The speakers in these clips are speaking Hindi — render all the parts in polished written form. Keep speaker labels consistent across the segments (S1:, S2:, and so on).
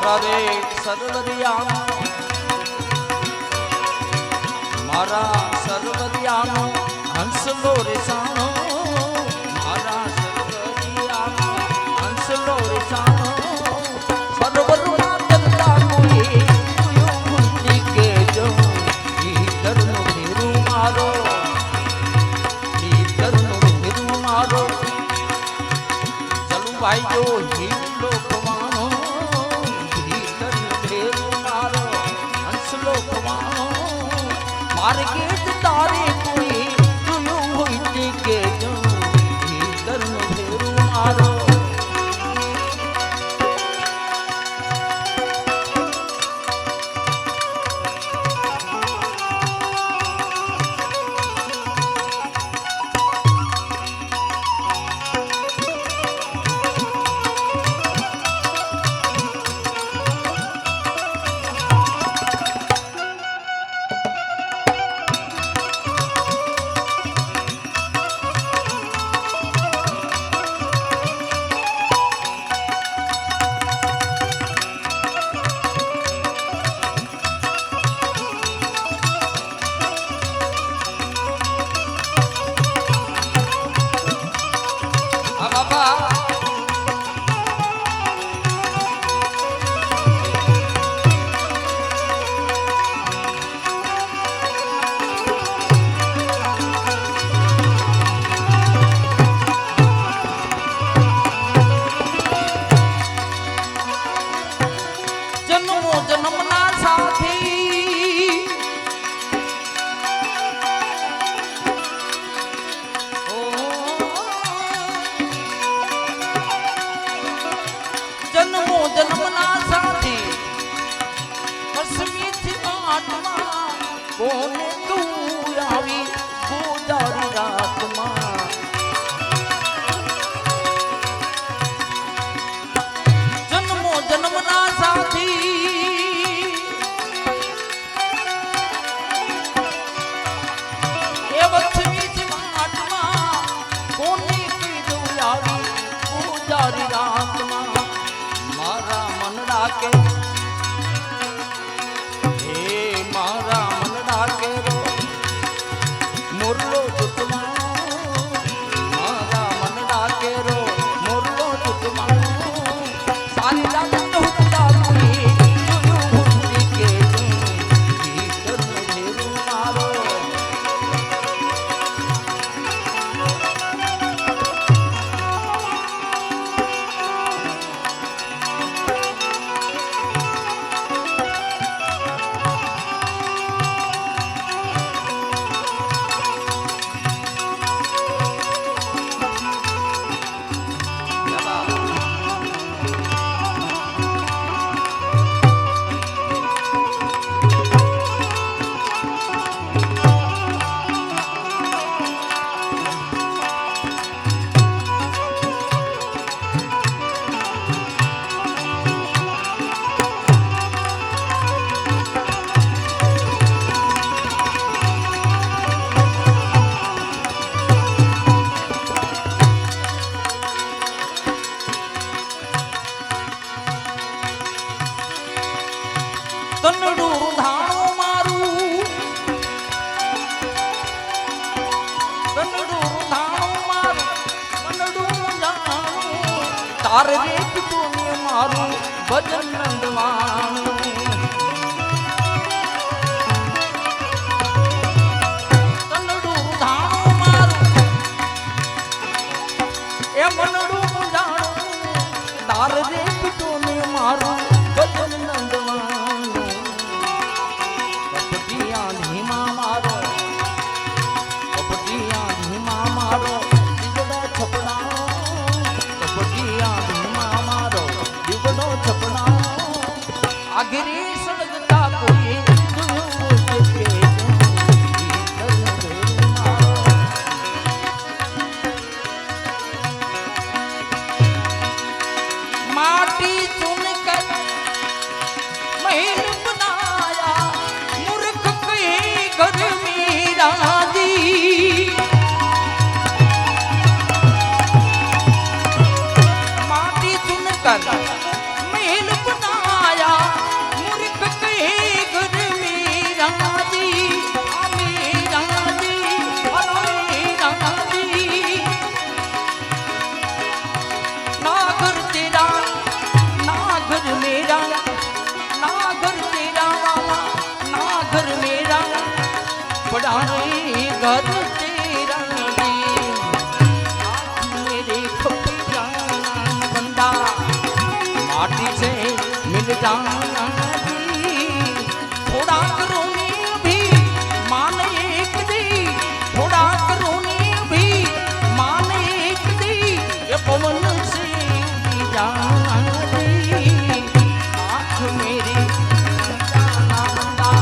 S1: મારા રે સર્વરિયાનો મારા સર્વરિયાનો હંસલો રેસાણો મારા સર્વરિયાનો હંસલો રેસાણો સર્વરના દરતા કોઈ ભૂલી કે જો ઈતરનો ફેરું મારો ઈતરનો ફેરું મારો ચલું ભાઈ જો હિલો કવાનો ઈતરનો ફેરું મારો હંસલો કવાનો માર્કેટ તારે કોઈ જોયું હોય કે જો ઈતરનો ફેરું મારો જન્મના સાથી કશ્મીરથી આત્મા કોને તું આવી ગોદારી રાતમાં જન્મના સાથી એ કશ્મીરથી આત્મા કોને તું આવી ગોદારી રાતમાં के हे मारा मनडा के रो मुरलो तुतमा मारा मनडा के रो मुरलो तुतमा सारी रात हुत्ता कोई जोयो हुत्ती के भीतर ढेरू मारो तार रेत तूने मारू भजन नंदवाणू तनडू धाणू मारू ए मनडू मुंजाणू तार रेत तूने मारू भजन नंदवाणू कपटिया धीमा मारो कपटिया धीमा मारो दिगड़ा छपड़ा कर तेरा दी मेरे खपी जाना बंदा माटी से मिल जाना दी थोड़ा करोनी भी मान एक दी थोड़ा करोनी भी मान एक दी ये पवन से उड़ी जाना दी आँख मेरी जाना बंदा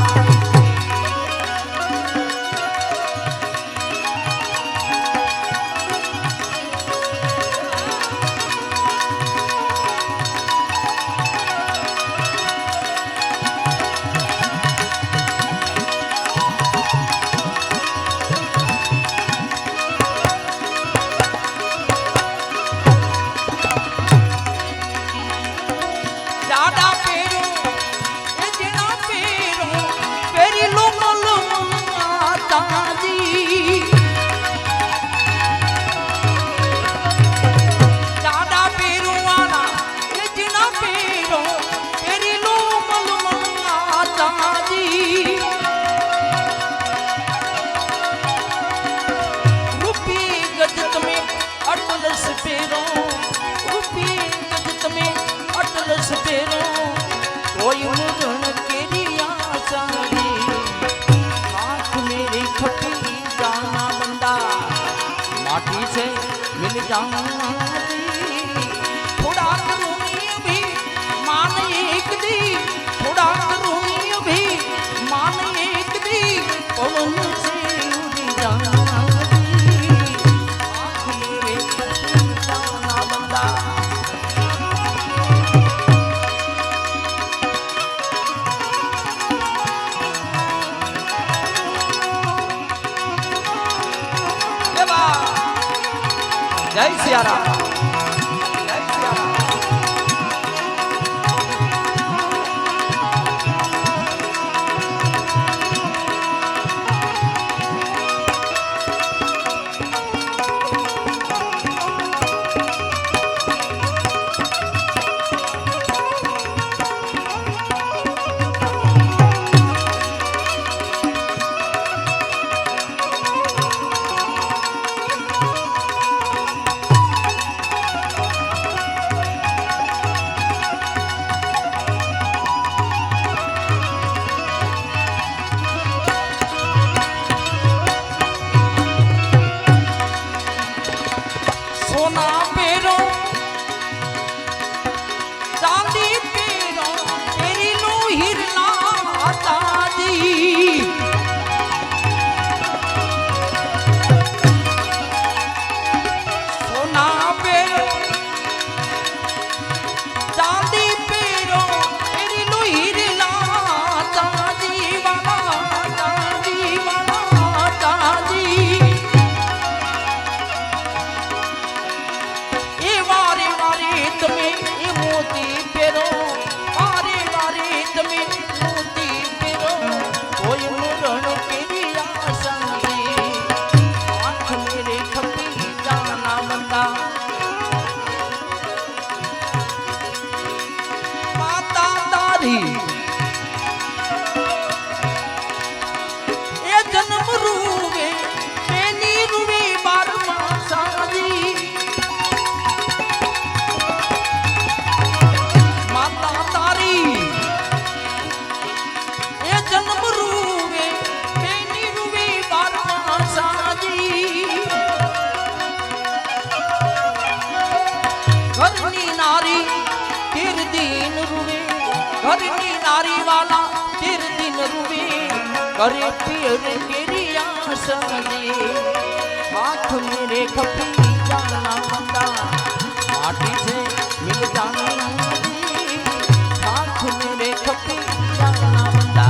S1: ज्यादा पेरो ये जिना पेरो पेरी लोमल माता जी ज्यादा पेरो वाला ये जिना पेरो पेरी लोमल माता जी रूपी गजत में अटलस पेरो रूपी गजत में अटलस पेरो कोई मुरण केरी आशा दी आँख मेरी खपी जाना बंदा माटी से मिल जाना दी थोड़ा करूनी भी मान एक दी थोड़ा करूनी भी मान एक दी पवन से उड़ी जाना दी आँख मेरी खपी जाना बंदा जय सिया राम जय सिया राम सोना पेरो चांदी पेरो तेरी नो हिरना ताजी सोना पेरो चांदी पेरो तेरी नो हिरना ताजी वाला ताजी वारे वारे तुम्हें ये मोती पेरो वारे वारे तुम्हें मोती पेरो कोई मुरण केरी आशा दी आँख मेरे खपी जाना बंदा माता तारी ये जन्म रूवे पेनी रूवे बार मासा दी माता तारी ये जन्म रूवे पेनी रूवे बारमा साजी घरनी नारी तिर दिन रूवे घरनी नारी वाला तिर दिन रूवे करे पियर केरी आशा दी हाथ मेरे खपी जाना बंदा माटी से मिल जाना दी हाथ मेरे खपी जाना बंदा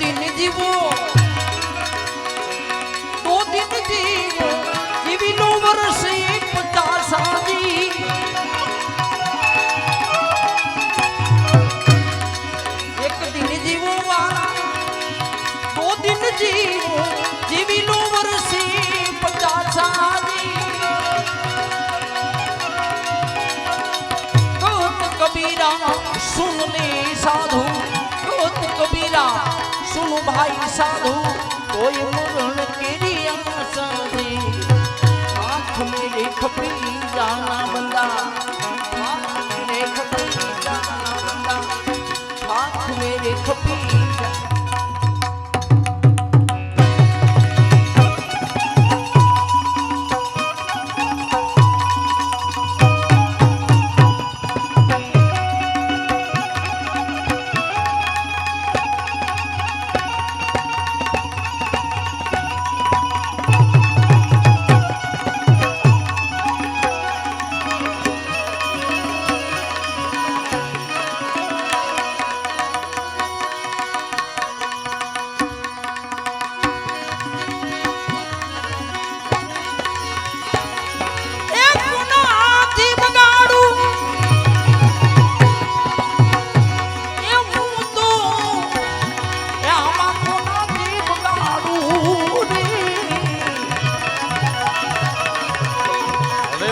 S1: दिन जीवो 2 दिन जीवो जीवी लो वर्ष 50 आदि एक दिन जीवो वाला 2 दिन जीवो जीवी लो वर्ष 50 आदि कबीरा सुन ले साधु कोत कबीरा सुन भाई साधु कोई मरण केरी आसादी आँख मेरे खपी जाना बंदा आँख मेरे खपी जाना बंदा आँख मेरे खपी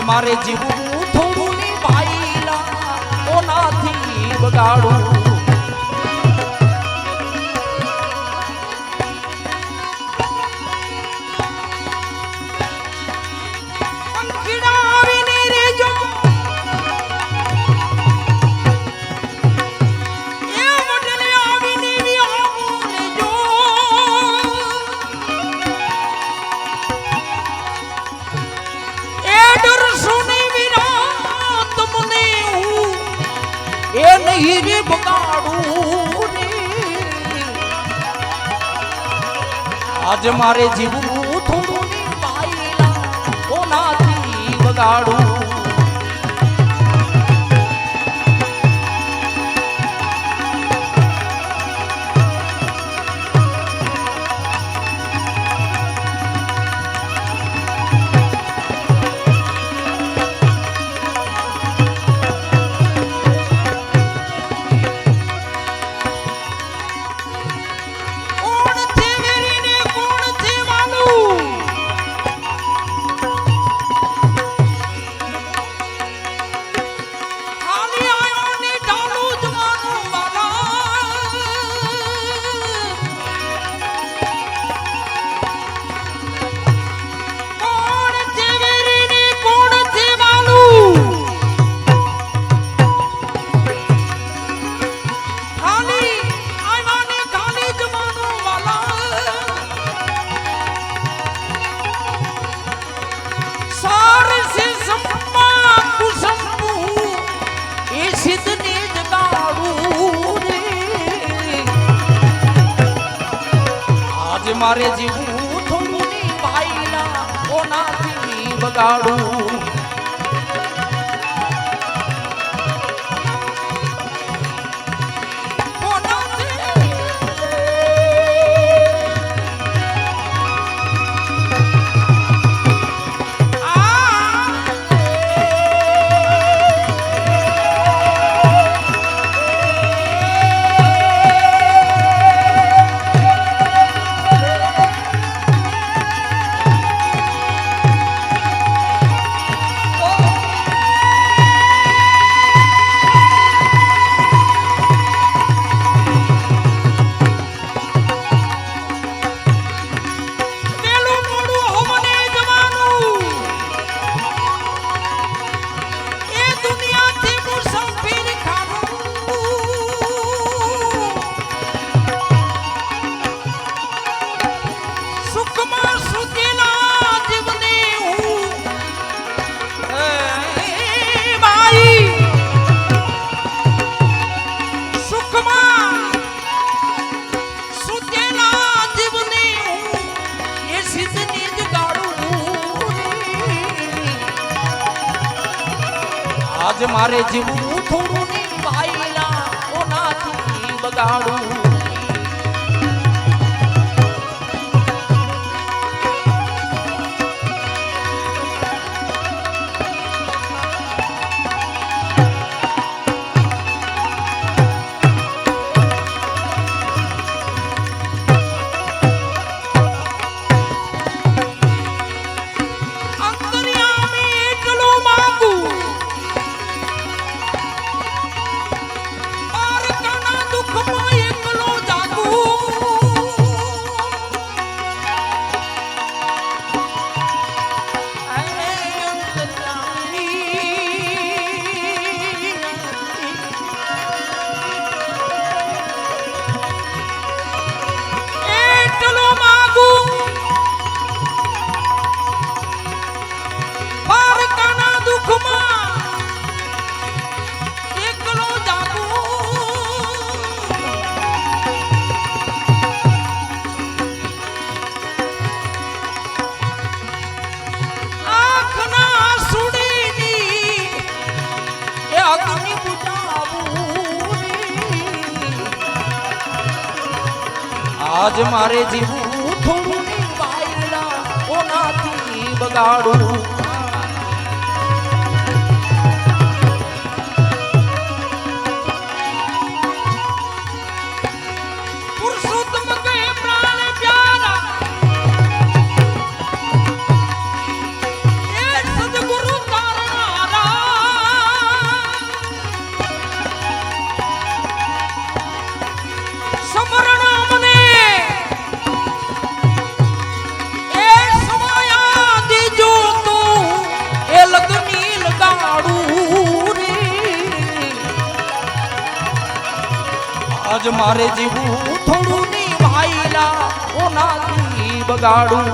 S1: मारे जीवू थोड़ू नी भाईला ओनाथी बगाड़ू हीरे बगाड़ू आज मारे जीवू थोड़ू नी भाईला ओनाथी बगाड़ू मारे जीवू थोड़ू नी भाईला ओनाथी बगाड़ू आज मारे जीवू थोड़ू नी भाईला ओनाथी बगाड़ू આજ મારે જીવું થોડું ની વાયડા ઓનાથી બગાડું પુરુષોત્તમ કહે પ્રાણ પ્યારા એ સદગુરુ તારનારા સમરણ મને એ સમાયા દીજો તું એ લગની લગાડું રે આજ મારે જીવું થોડું ની ભાઈલા ઓનાથી બગાડું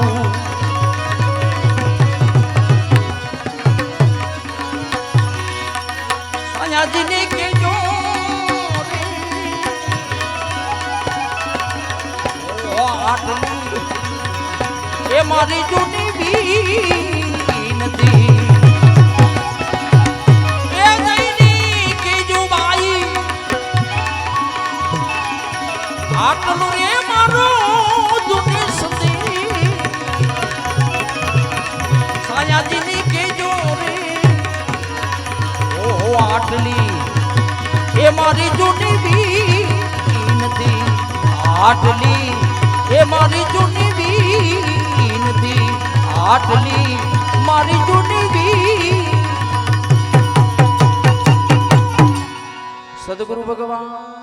S1: સયાજીને કેજો એ મારી જૂની વિનતી એ જઈની કેજો બાઈ આટલું રે મારો જૂની સતી સાયાજીની કેજો રે ઓ આટલી એ મારી જૂની વિનતી આટલી એ મારી જૂની વિનતી આટલી મારી જૂની સદગુરુ ભગવાન